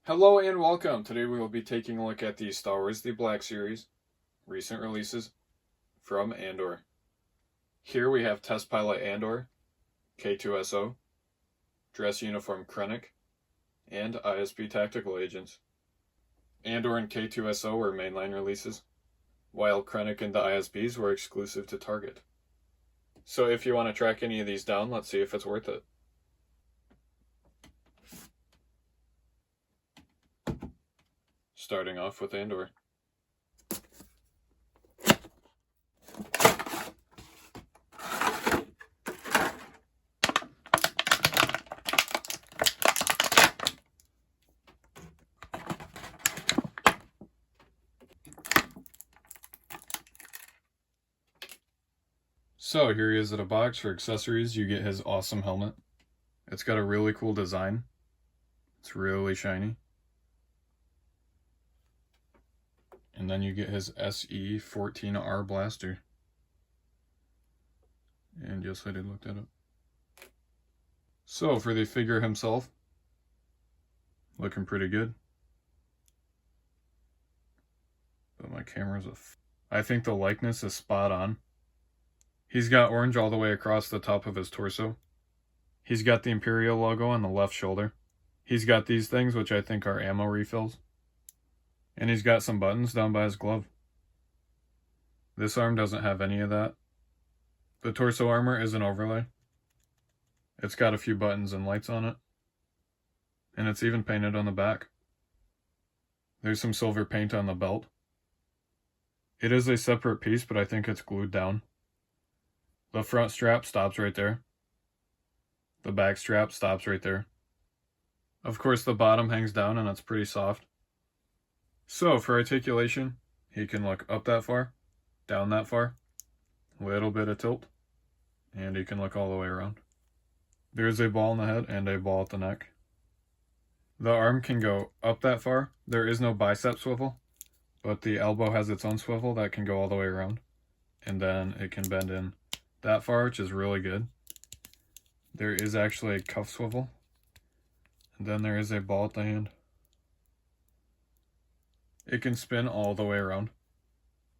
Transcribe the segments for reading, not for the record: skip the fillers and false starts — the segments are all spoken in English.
Hello and welcome. Today we will be taking a look at the Star Wars The Black Series, recent releases from Andor. Here we have Test Pilot Andor, K2SO, Dress Uniform Krennic, and ISB Tactical Agents. Andor and K2SO were mainline releases, while Krennic and the ISBs were exclusive to Target. So if you want to track any of these down, let's see if it's worth it. Starting off with Andor. So here he is at a box. For accessories, you get his awesome helmet. It's got a really cool design. It's really shiny. And then you get his SE-14R blaster. And yes, I did look that up. So for the figure himself, looking pretty good. But my camera's I think the likeness is spot on. He's got orange all the way across the top of his torso. He's got the Imperial logo on the left shoulder. He's got these things, which I think are ammo refills. And he's got some buttons down by his glove. This arm doesn't have any of that. The torso armor is an overlay. It's got a few buttons and lights on it. And it's even painted on the back. There's some silver paint on the belt. It is a separate piece, but I think it's glued down. The front strap stops right there. The back strap stops right there. Of course, the bottom hangs down and it's pretty soft. So for articulation, he can look up that far, down that far, little bit of tilt, and he can look all the way around. There's a ball in the head and a ball at the neck. The arm can go up that far. There is no bicep swivel, but the elbow has its own swivel that can go all the way around. And then it can bend in that far, which is really good. There is actually a cuff swivel. And then there is a ball at the hand. It can spin all the way around.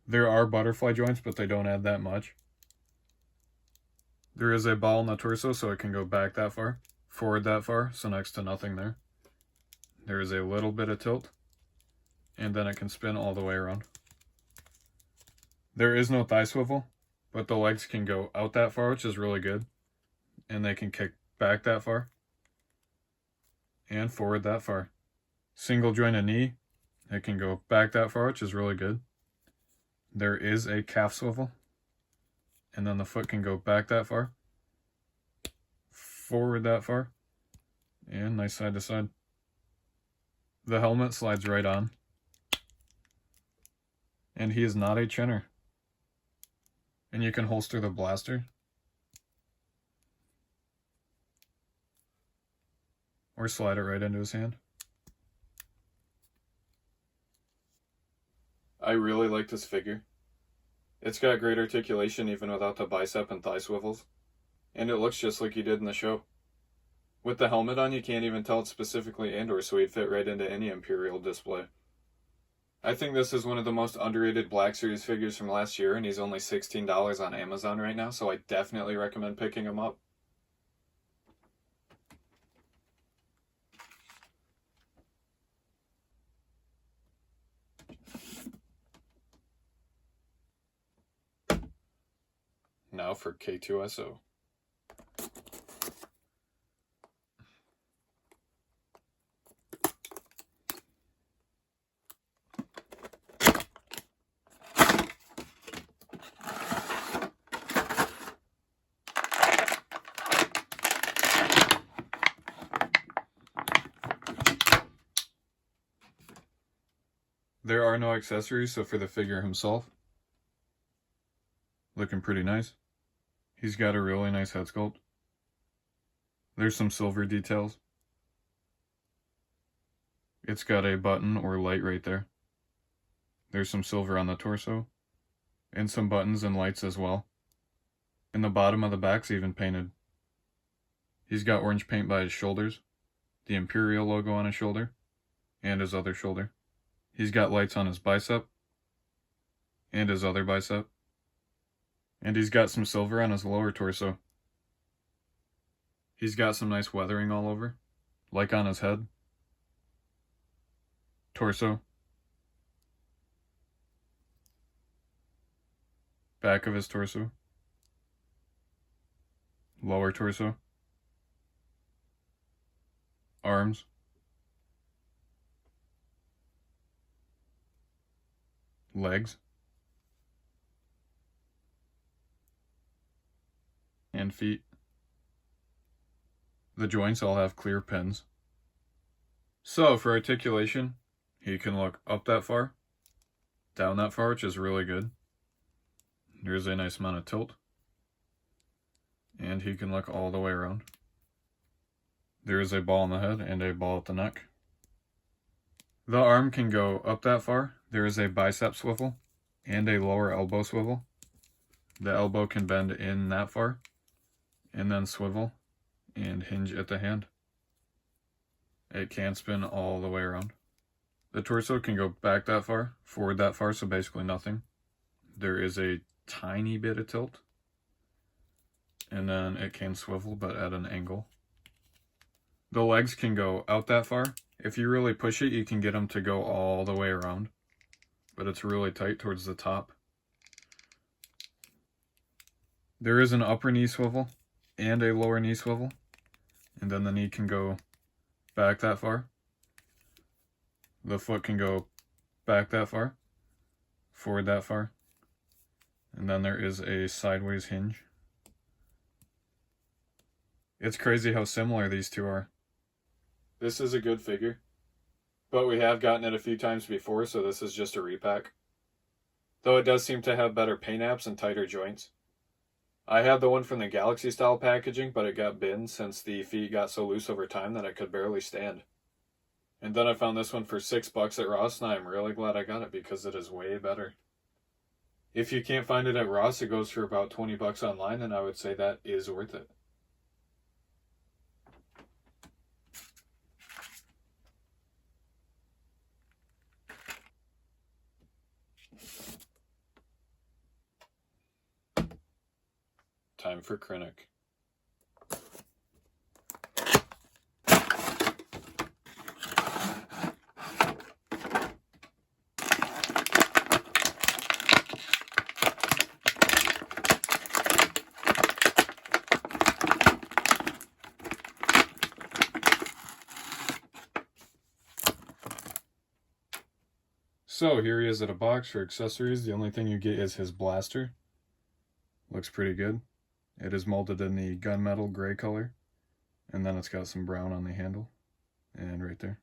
There are butterfly joints, but they don't add that much. There is a ball in the torso, so it can go back that far, forward that far, so next to nothing there. There is a little bit of tilt, and then it can spin all the way around. There is no thigh swivel, but the legs can go out that far, which is really good. And they can kick back that far, and forward that far. Single jointed knee. It can go back that far, which is really good. There is a calf swivel. And then the foot can go back that far. Forward that far. And nice side to side. The helmet slides right on. And he is not a chinner. And you can holster the blaster. Or slide it right into his hand. I really like this figure. It's got great articulation even without the bicep and thigh swivels. And it looks just like he did in the show. With the helmet on, you can't even tell it's specifically Andor, so he'd fit right into any Imperial display. I think this is one of the most underrated Black Series figures from last year, and he's only $16 on Amazon right now, so I definitely recommend picking him up. Now for K2SO. There are no accessories, so for the figure himself, looking pretty nice. He's got a really nice head sculpt. There's some silver details. It's got a button or light right there. There's some silver on the torso. And some buttons and lights as well. And the bottom of the back's even painted. He's got orange paint by his shoulders. The Imperial logo on his shoulder. and his other shoulder. He's got lights on his bicep and his other bicep. And he's got some silver on his lower torso. He's got some nice weathering all over, like on his head, torso, back of his torso, lower torso, arms, legs, and feet. The joints all have clear pins. So for articulation, he can look up that far, down that far, which is really good. There's a nice amount of tilt. And he can look all the way around. There is a ball in the head and a ball at the neck. The arm can go up that far. There is a bicep swivel and a lower elbow swivel. The elbow can bend in that far and then swivel and hinge at the hand. It can spin all the way around. The torso can go back that far, forward that far, so basically nothing. There is a tiny bit of tilt. And then it can swivel, but at an angle. The legs can go out that far. If you really push it, you can get them to go all the way around. But it's really tight towards the top. There is an upper knee swivel and a lower knee swivel. And then the knee can go back that far. The foot can go back that far, forward that far. And then there is a sideways hinge. It's crazy how similar these two are. This is a good figure, but we have gotten it a few times before, so this is just a repack. Though it does seem to have better paint apps and tighter joints. I had the one from the Galaxy style packaging, but it got binned since the feet got so loose over time that I could barely stand. And then I found this one for $6 at Ross, and I'm really glad I got it because it is way better. If you can't find it at Ross, it goes for about $20 online, and I would say that is worth it. Time for Krennic. So here he is at a box for accessories. The only thing you get is his blaster. Looks pretty good. It is molded in the gunmetal gray color. And then it's got some brown on the handle. And right there.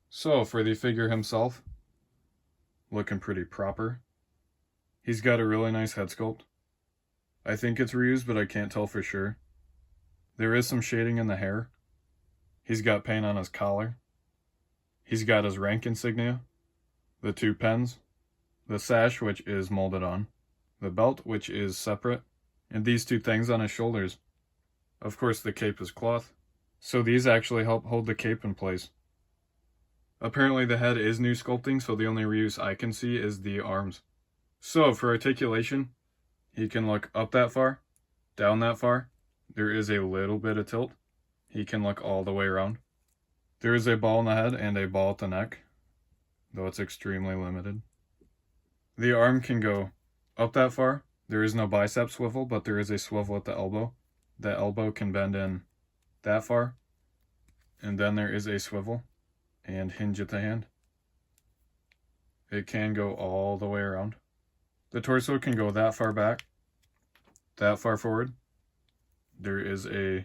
So for the figure himself, looking pretty proper. He's got a really nice head sculpt. I think it's reused, but I can't tell for sure. There is some shading in the hair. He's got paint on his collar. He's got his rank insignia, the 2 pens, the sash, which is molded on, the belt, which is separate, and these 2 things on his shoulders. Of course, the cape is cloth, so these actually help hold the cape in place. Apparently the head is new sculpting, so the only reuse I can see is the arms. So for articulation, he can look up that far, down that far. There is a little bit of tilt. He can look all the way around. There is a ball in the head and a ball at the neck, though it's extremely limited. The arm can go up that far. There is no bicep swivel, but there is a swivel at the elbow. The elbow can bend in that far, and then there is a swivel and hinge at the hand. It can go all the way around. The torso can go that far back, that far forward. There is a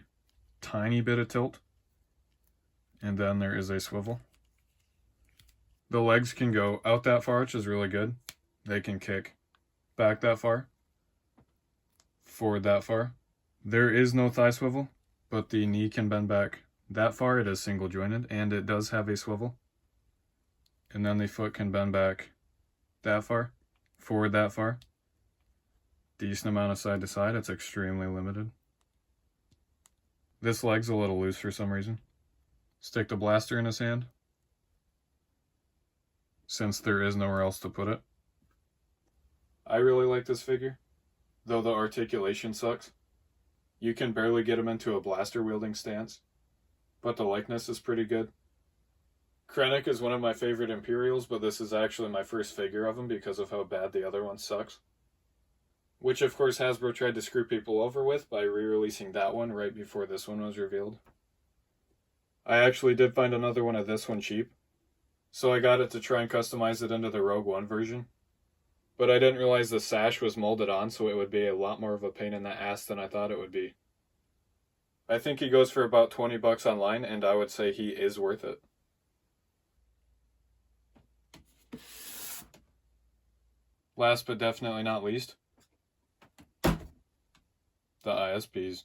tiny bit of tilt, and then there is a swivel. The legs can go out that far, which is really good. They can kick back that far, forward that far. There is no thigh swivel, but the knee can bend back that far. It is single jointed, and it does have a swivel. And then the foot can bend back that far, forward that far. Decent amount of side to side. It's extremely limited. This leg's a little loose for some reason. Stick the blaster in his hand, since there is nowhere else to put it. I really like this figure, though the articulation sucks. You can barely get him into a blaster wielding stance, but the likeness is pretty good. Krennic is one of my favorite Imperials, but this is actually my first figure of him because of how bad the other one sucks. Which of course Hasbro tried to screw people over with by re-releasing that one right before this one was revealed. I actually did find another one of this one cheap, so I got it to try and customize it into the Rogue One version. But I didn't realize the sash was molded on, so it would be a lot more of a pain in the ass than I thought it would be. I think he goes for about $20 online, and I would say he is worth it. Last but definitely not least, the ISPs.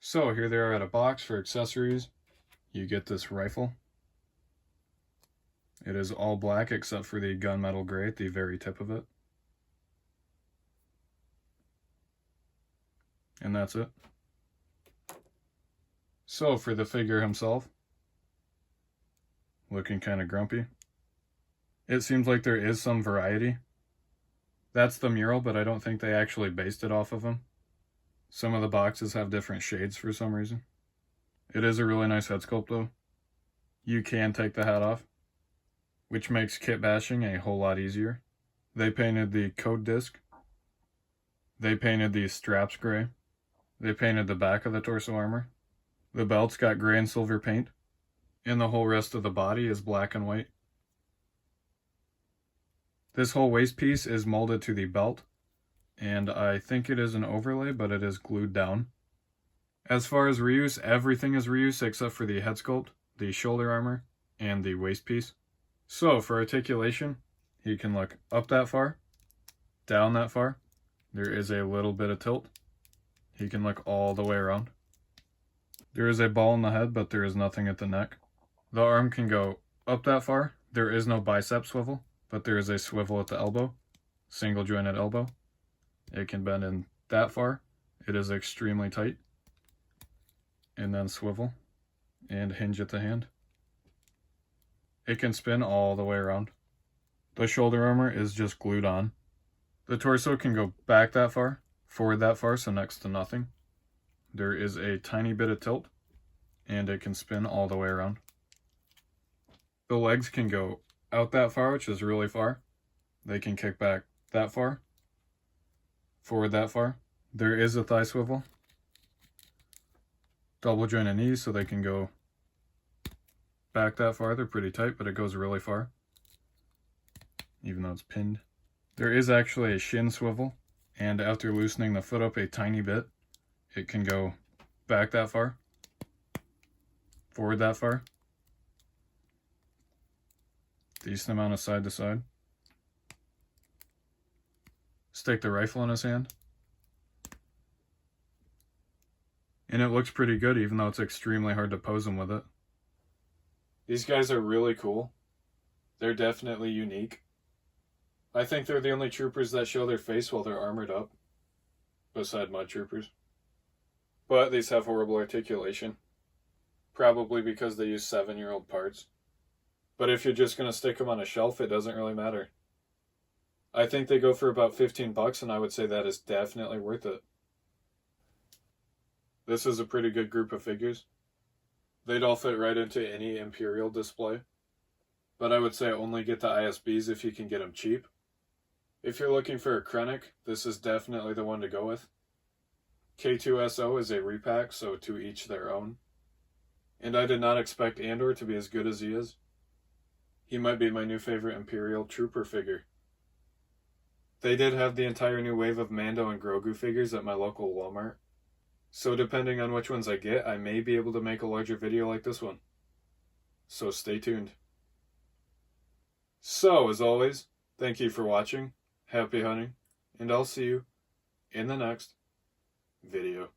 So here they are at a box for accessories. You get this rifle. It is all black except for the gunmetal gray at the very tip of it. And that's it. So for the figure himself, looking kind of grumpy. It seems like there is some variety. That's the mural, but I don't think they actually based it off of him. Some of the boxes have different shades for some reason. It is a really nice head sculpt though. You can take the hat off, which makes kit bashing a whole lot easier. They painted the code disc. They painted the straps gray. They painted the back of the torso armor. The belt's got gray and silver paint, and the whole rest of the body is black and white. This whole waist piece is molded to the belt, and I think it is an overlay, but it is glued down. As far as reuse, everything is reuse except for the head sculpt, the shoulder armor, and the waist piece. So for articulation, he can look up that far, down that far. There is a little bit of tilt. He can look all the way around. There is a ball in the head, but there is nothing at the neck. The arm can go up that far. There is no bicep swivel, but there is a swivel at the elbow, single jointed elbow. It can bend in that far. It is extremely tight. And then swivel and hinge at the hand. It can spin all the way around. The shoulder armor is just glued on. The torso can go back that far, forward that far, so next to nothing. There is a tiny bit of tilt, and it can spin all the way around. The legs can go out that far, which is really far. They can kick back that far, forward that far. There is a thigh swivel. Double jointed knees, so they can go back that far. They're pretty tight, but it goes really far, even though it's pinned. There is actually a shin swivel, and after loosening the foot up a tiny bit, it can go back that far, forward that far. Decent amount of side to side. Stick the rifle in his hand. And it looks pretty good, even though it's extremely hard to pose him with it. These guys are really cool. They're definitely unique. I think they're the only troopers that show their face while they're armored up, beside mud troopers. But these have horrible articulation, probably because they use 7-year-old parts. But if you're just going to stick them on a shelf, it doesn't really matter. I think they go for about $15, and I would say that is definitely worth it. This is a pretty good group of figures. They'd all fit right into any Imperial display, but I would say only get the ISBs if you can get them cheap. If you're looking for a Krennic, this is definitely the one to go with. K2SO is a repack, so to each their own. And I did not expect Andor to be as good as he is. He might be my new favorite Imperial Trooper figure. They did have the entire new wave of Mando and Grogu figures at my local Walmart. So depending on which ones I get, I may be able to make a larger video like this one. So stay tuned. So, as always, thank you for watching, happy hunting, and I'll see you in the next video.